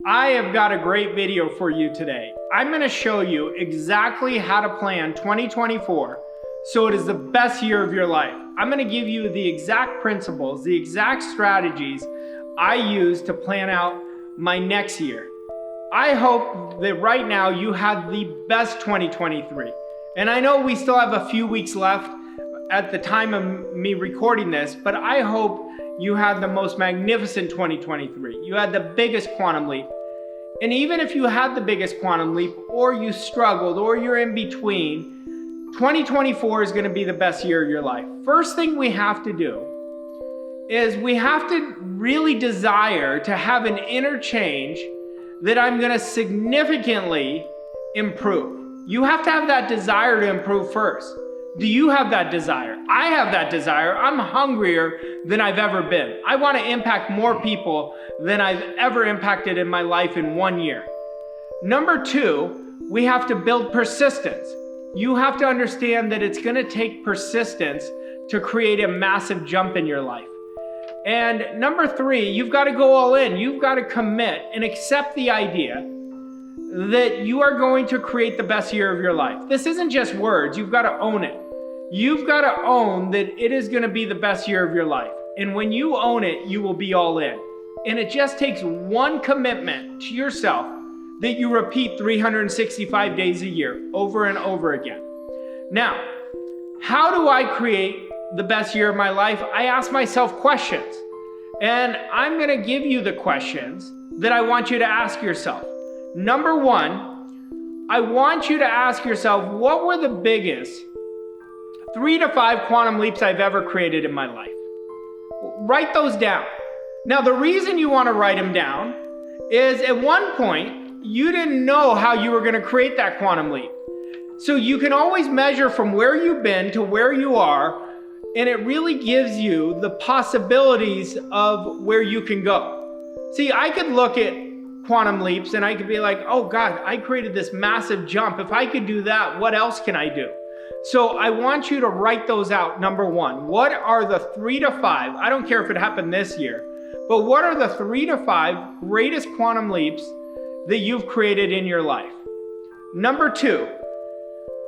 I have got a great video for you today. I'm going to show you exactly how to plan 2024 so it is the best year of your life. I'm going to give you the exact principles, the exact strategies I use to plan out my next year. I hope that right now you have the best 2023. And I know we still have a few weeks left at the time of me recording this, but I hope you had the most magnificent 2023. You had the biggest quantum leap. And even if you had the biggest quantum leap, or you struggled, or you're in between, 2024 is going to be the best year of your life. First thing we have to do is we have to really desire to have an inner change that I'm going to significantly improve. You have to have that desire to improve first. Do you have that desire? I have that desire. I'm hungrier than I've ever been. I want to impact more people than I've ever impacted in my life in 1 year. Number two, we have to build persistence. You have to understand that it's going to take persistence to create a massive jump in your life. And number three, you've got to go all in. You've got to commit and accept the idea that you are going to create the best year of your life. This isn't just words. You've got to own it. You've got to own that it is going to be the best year of your life. And when you own it, you will be all in. And it just takes one commitment to yourself that you repeat 365 days a year over and over again. Now, how do I create the best year of my life? I ask myself questions. And I'm going to give you the questions that I want you to ask yourself. Number one, I want you to ask yourself, what were the biggest 3 to 5 quantum leaps I've ever created in my life? Write those down. Now, the reason you want to write them down is at one point, you didn't know how you were going to create that quantum leap. So you can always measure from where you've been to where you are, and it really gives you the possibilities of where you can go. See, I could look at quantum leaps and I could be like, oh God, I created this massive jump. If I could do that, what else can I do? So I want you to write those out. Number one, what are the 3 to 5? I don't care if it happened this year, but what are the 3 to 5 greatest quantum leaps that you've created in your life? Number two,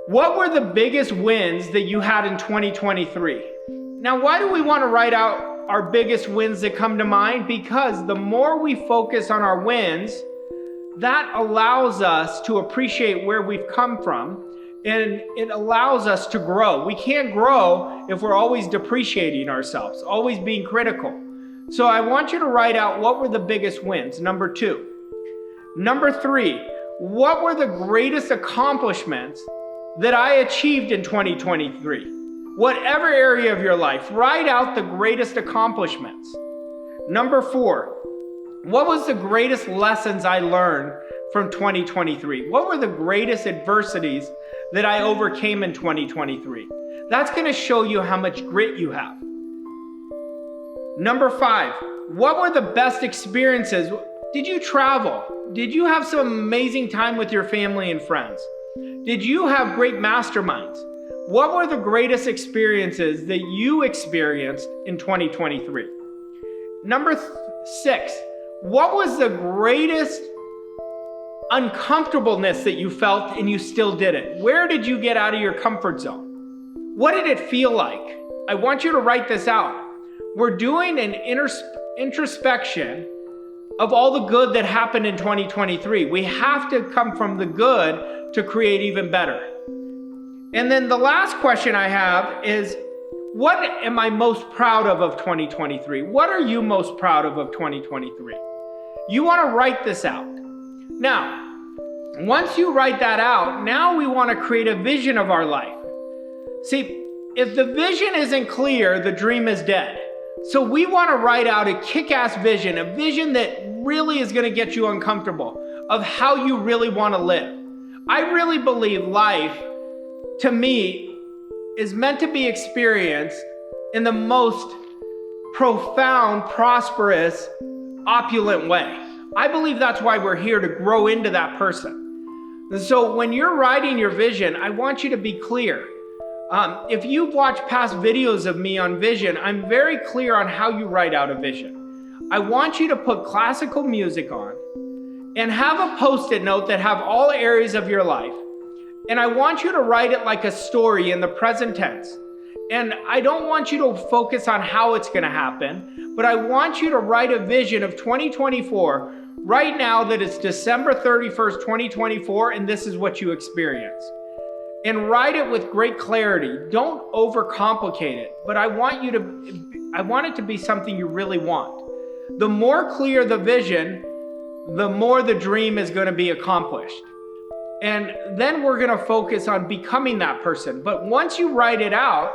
what were the biggest wins that you had in 2023? Now, why do we want to write out our biggest wins that come to mind? Because the more we focus on our wins, that allows us to appreciate where we've come from, and it allows us to grow. We can't grow if we're always depreciating ourselves, always being critical. So I want you to write out what were the biggest wins, number two. Number three, what were the greatest accomplishments that I achieved in 2023? Whatever area of your life, write out the greatest accomplishments. Number four, what was the greatest lessons I learned from 2023? What were the greatest adversities that I overcame in 2023? That's going to show you how much grit you have. Number five, what were the best experiences? Did you travel? Did you have some amazing time with your family and friends? Did you have great masterminds? What were the greatest experiences that you experienced in 2023? Number six, what was the greatest uncomfortableness that you felt and you still did it? Where did you get out of your comfort zone? What did it feel like? I want you to write this out. We're doing an introspection of all the good that happened in 2023. We have to come from the good to create even better. And then the last question I have is, what am I most proud of 2023? What are you most proud of 2023? You want to write this out. Now, once you write that out, now we want to create a vision of our life. See, if the vision isn't clear, the dream is dead. So we want to write out a kick-ass vision, a vision that really is going to get you uncomfortable, of how you really want to live. I really believe life, to me, is meant to be experienced in the most profound, prosperous, opulent way. I believe that's why we're here, to grow into that person. And so when you're writing your vision, I want you to be clear. If you've watched past videos of me on vision, I'm very clear on how you write out a vision. I want you to put classical music on and have a Post-it note that have all areas of your life. And I want you to write it like a story in the present tense. And I don't want you to focus on how it's going to happen, but I want you to write a vision of 2024 right now that it's December 31st, 2024, and this is what you experience. And write it with great clarity. Don't overcomplicate it, but I want it to be something you really want. The more clear the vision, the more the dream is going to be accomplished. And then we're going to focus on becoming that person. But once you write it out,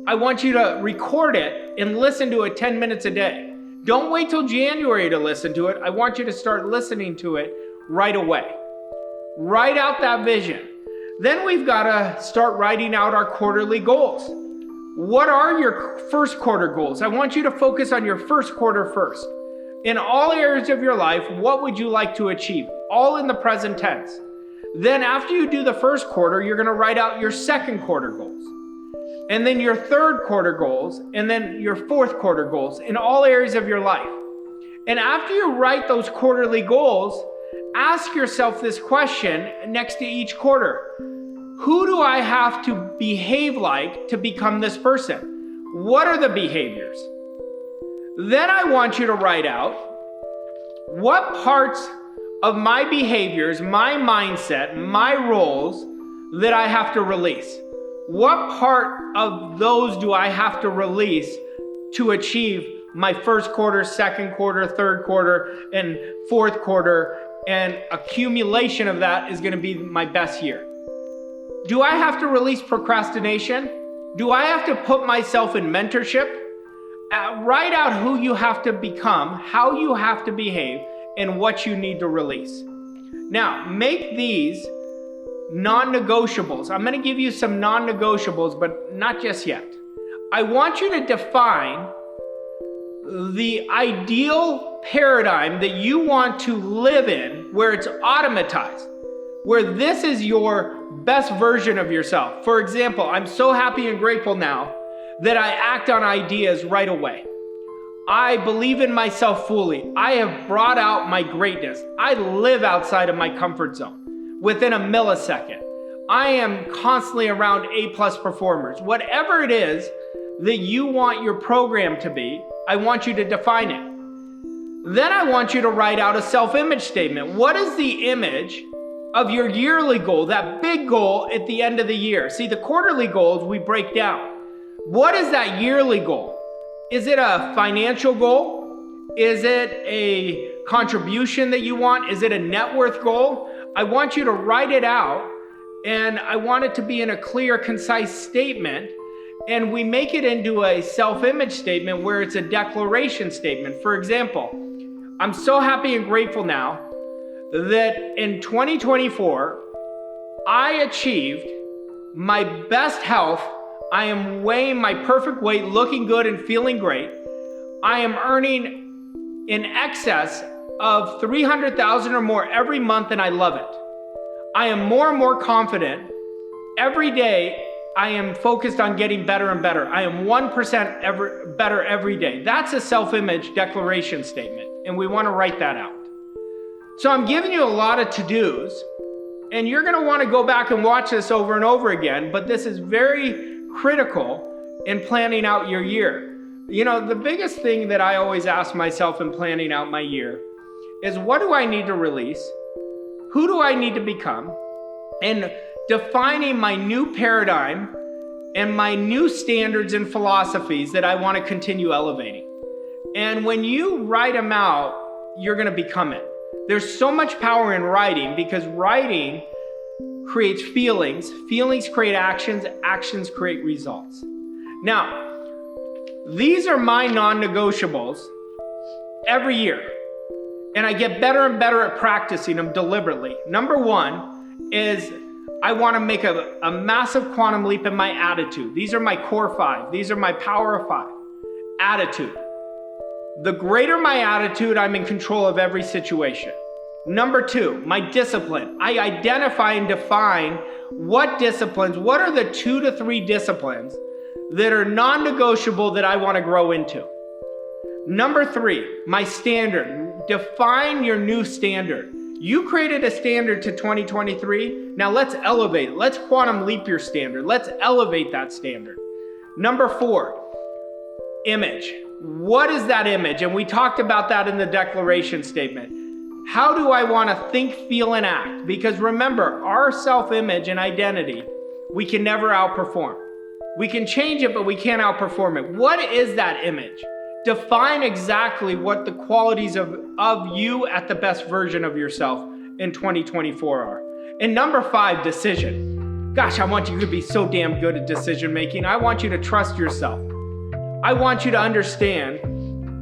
I want you to record it and listen to it 10 minutes a day. Don't wait till January to listen to it. I want you to start listening to it right away. Write out that vision. Then we've got to start writing out our quarterly goals. What are your first quarter goals? I want you to focus on your first quarter first. In all areas of your life, what would you like to achieve? All in the present tense. Then after you do the first quarter, you're going to write out your second quarter goals. And then your third quarter goals, and then your fourth quarter goals in all areas of your life. And after you write those quarterly goals, ask yourself this question next to each quarter. Who do I have to behave like to become this person? What are the behaviors? Then I want you to write out what parts of my behaviors, my mindset, my roles that I have to release. What part of those do I have to release to achieve my first quarter, second quarter, third quarter, and fourth quarter, and accumulation of that is going to be my best year? Do I have to release procrastination? Do I have to put myself in mentorship? Write out who you have to become, how you have to behave, and what you need to release. Now, make these non-negotiables. I'm going to give you some non-negotiables, but not just yet. I want you to define the ideal paradigm that you want to live in, where it's automatized, where this is your best version of yourself. For example, I'm so happy and grateful now that I act on ideas right away. I believe in myself fully. I have brought out my greatness. I live outside of my comfort zone within a millisecond. I am constantly around A+ performers. Whatever it is that you want your program to be, I want you to define it. Then I want you to write out a self-image statement. What is the image of your yearly goal, that big goal at the end of the year? See, the quarterly goals we break down. What is that yearly goal? Is it a financial goal? Is it a contribution that you want? Is it a net worth goal? I want you to write it out, and I want it to be in a clear, concise statement, and we make it into a self-image statement where it's a declaration statement. For example, I'm so happy and grateful now that in 2024, I achieved my best health. I am weighing my perfect weight, looking good and feeling great. I am earning in excess of $300,000 or more every month, and I love it. I am more and more confident. Every day, I am focused on getting better and better. I am 1% better every day. That's a self-image declaration statement, and we want to write that out. So I'm giving you a lot of to-dos, and you're going to want to go back and watch this over and over again, but this is very critical in planning out your year. You know, the biggest thing that I always ask myself in planning out my year is, what do I need to release? Who do I need to become? And defining my new paradigm and my new standards and philosophies that I want to continue elevating. And when you write them out, you're going to become it. There's so much power in writing, because writing creates feelings. Feelings create actions. Actions create results. Now, these are my non-negotiables every year. And I get better and better at practicing them deliberately. Number one is I want to make a massive quantum leap in my attitude. These are my core 5. These are my power of 5. Attitude. The greater my attitude, I'm in control of every situation. Number 2, my discipline. I identify and define what are the 2 to 3 disciplines that are non-negotiable that I want to grow into. Number 3, my standard. Define your new standard. You created a standard to 2023. Now let's elevate it. Let's quantum leap your standard. Let's elevate that standard. Number 4, image. What is that image? And we talked about that in the declaration statement. How do I want to think, feel, and act? Because remember, our self-image and identity, we can never outperform. We can change it, but we can't outperform it. What is that image? Define exactly what the qualities of you at the best version of yourself in 2024 are. And number 5, decision. Gosh, I want you to be so damn good at decision making. I want you to trust yourself. I want you to understand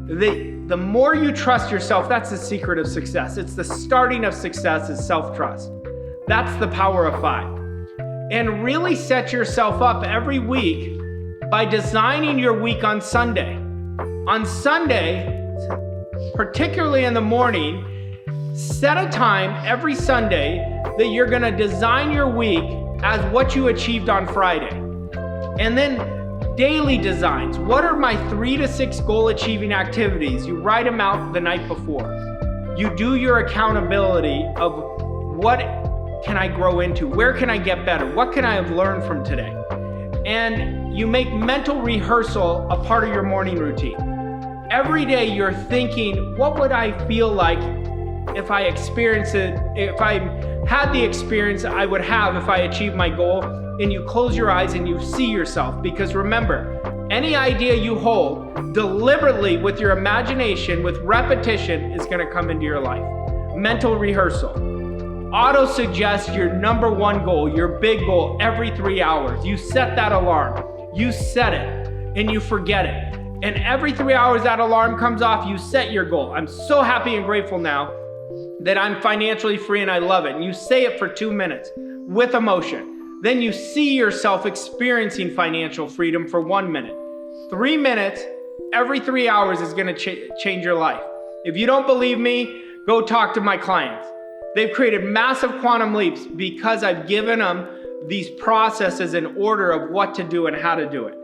that the more you trust yourself, that's the secret of success. It's the starting of success is self-trust. That's the power of 5. And really set yourself up every week by designing your week on Sunday. On Sunday, particularly in the morning, set a time every Sunday that you're gonna design your week as what you achieved on Friday. And then daily designs. What are my 3 to 6 goal achieving activities? You write them out the night before. You do your accountability of what can I grow into? Where can I get better? What can I have learned from today? And you make mental rehearsal a part of your morning routine. Every day you're thinking, what would I feel like if I experienced it, if I had the experience I would have if I achieved my goal? And you close your eyes and you see yourself. Because remember, any idea you hold deliberately with your imagination, with repetition, is gonna come into your life. Mental rehearsal. Auto-suggest your number 1 goal, your big goal, every 3 hours. You set that alarm. You set it and you forget it. And every 3 hours that alarm comes off, you set your goal. I'm so happy and grateful now that I'm financially free and I love it. And you say it for 2 minutes with emotion. Then you see yourself experiencing financial freedom for 1 minute. 3 minutes every 3 hours is gonna change your life. If you don't believe me, go talk to my clients. They've created massive quantum leaps because I've given them these processes in order of what to do and how to do it.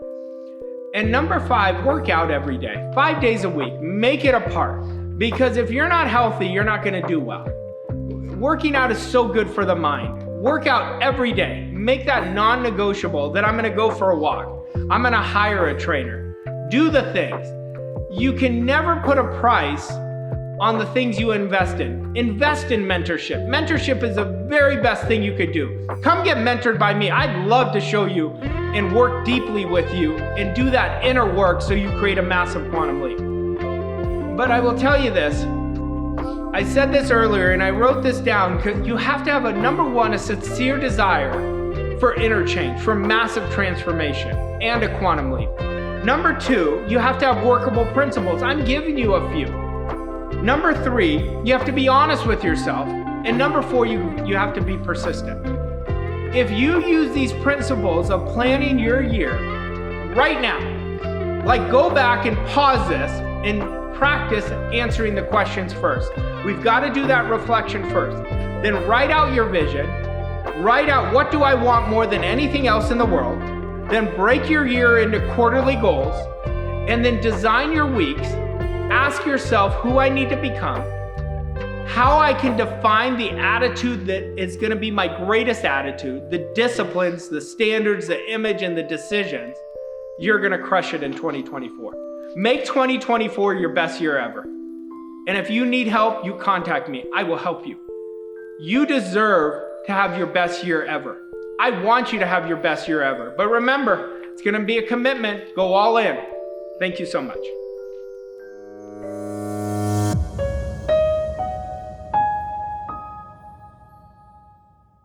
And number 5, work out every day, 5 days a week. Make it a part. Because if you're not healthy, you're not gonna do well. Working out is so good for the mind. Work out every day. Make that non-negotiable that I'm gonna go for a walk. I'm gonna hire a trainer. Do the things. You can never put a price on the things you invest in. Invest in mentorship. Mentorship is the very best thing you could do. Come get mentored by me. I'd love to show you and work deeply with you and do that inner work so you create a massive quantum leap. But I will tell you this. I said this earlier and I wrote this down because you have to have number 1, a sincere desire for interchange, for massive transformation and a quantum leap. Number 2, you have to have workable principles. I'm giving you a few. Number 3, you have to be honest with yourself. And number 4, you have to be persistent. If you use these principles of planning your year right now, like go back and pause this and practice answering the questions first. We've got to do that reflection first. Then write out your vision. Write out what do I want more than anything else in the world. Then break your year into quarterly goals. And then design your weeks. Ask yourself who I need to become. How I can define the attitude that is going to be my greatest attitude. The disciplines, the standards, the image, and the decisions. You're going to crush it in 2024. Make 2024 your best year ever. And if you need help, you contact me. I will help you. You deserve to have your best year ever. I want you to have your best year ever. But remember, it's going to be a commitment. Go all in. Thank you so much.